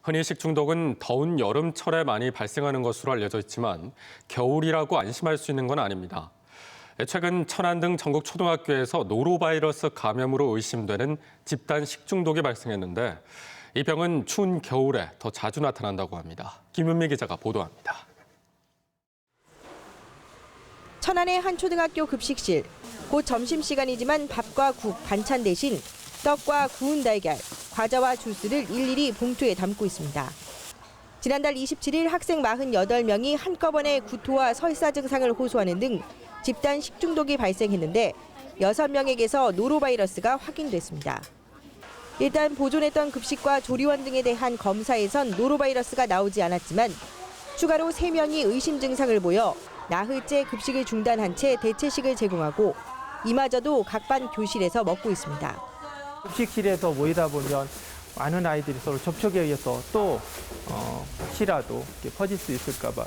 흔히 식중독은 더운 여름철에 많이 발생하는 것으로 알려져 있지만 겨울이라고 안심할 수 있는 건 아닙니다. 최근 천안 등 전국 초등학교에서 노로바이러스 감염으로 의심되는 집단 식중독이 발생했는데 이 병은 추운 겨울에 더 자주 나타난다고 합니다. 김은미 기자가 보도합니다. 천안의 한 초등학교 급식실. 곧 점심시간이지만 밥과 국, 반찬 대신 떡과 구운 달걀, 과자와 주스를 일일이 봉투에 담고 있습니다. 지난달 27일 학생 48명이 한꺼번에 구토와 설사 증상을 호소하는 등 집단 식중독이 발생했는데 6명에게서 노로바이러스가 확인됐습니다. 일단 보존했던 급식과 조리원 등에 대한 검사에선 노로바이러스가 나오지 않았지만 추가로 3명이 의심 증상을 보여 나흘째 급식을 중단한 채 대체식을 제공하고 이마저도 각 반 교실에서 먹고 있습니다. 급식실에서 모이다 보면 많은 아이들이 서로 접촉에 의해서 또 혹시라도 퍼질 수 있을까 봐.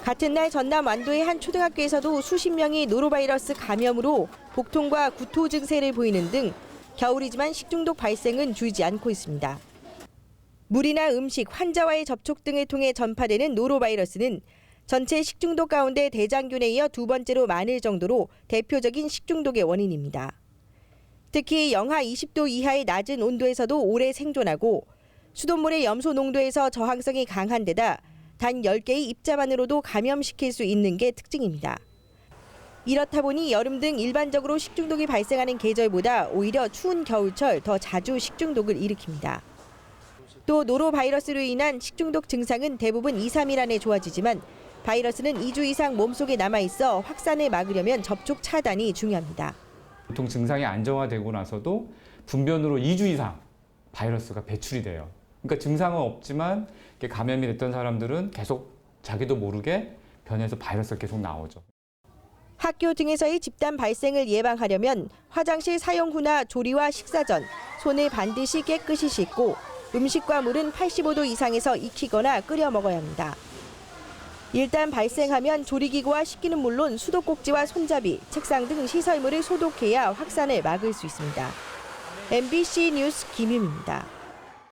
같은 날 전남 완도의 한 초등학교에서도 수십 명이 노로바이러스 감염으로 복통과 구토 증세를 보이는 등 겨울이지만 식중독 발생은 줄지 않고 있습니다. 물이나 음식, 환자와의 접촉 등을 통해 전파되는 노로바이러스는 전체 식중독 가운데 대장균에 이어 두 번째로 많을 정도로 대표적인 식중독의 원인입니다. 특히 영하 20도 이하의 낮은 온도에서도 오래 생존하고 수돗물의 염소 농도에서 저항성이 강한 데다 단 10개의 입자만으로도 감염시킬 수 있는 게 특징입니다. 이렇다 보니 여름 등 일반적으로 식중독이 발생하는 계절보다 오히려 추운 겨울철 더 자주 식중독을 일으킵니다. 또 노로바이러스로 인한 식중독 증상은 대부분 2, 3일 안에 좋아지지만 바이러스는 2주 이상 몸속에 남아있어 확산을 막으려면 접촉 차단이 중요합니다. 보통 증상이 안정화되고 나서도 분변으로 2주 이상 바이러스가 배출이 돼요. 그러니까 증상은 없지만 감염이 됐던 사람들은 계속 자기도 모르게 변해서 바이러스가 계속 나오죠. 학교 등에서의 집단 발생을 예방하려면 화장실 사용 후나 조리와 식사 전 손을 반드시 깨끗이 씻고 음식과 물은 85도 이상에서 익히거나 끓여 먹어야 합니다. 일단 발생하면 조리기구와 식기는 물론 수도꼭지와 손잡이, 책상 등 시설물을 소독해야 확산을 막을 수 있습니다. MBC 뉴스 김윤입니다.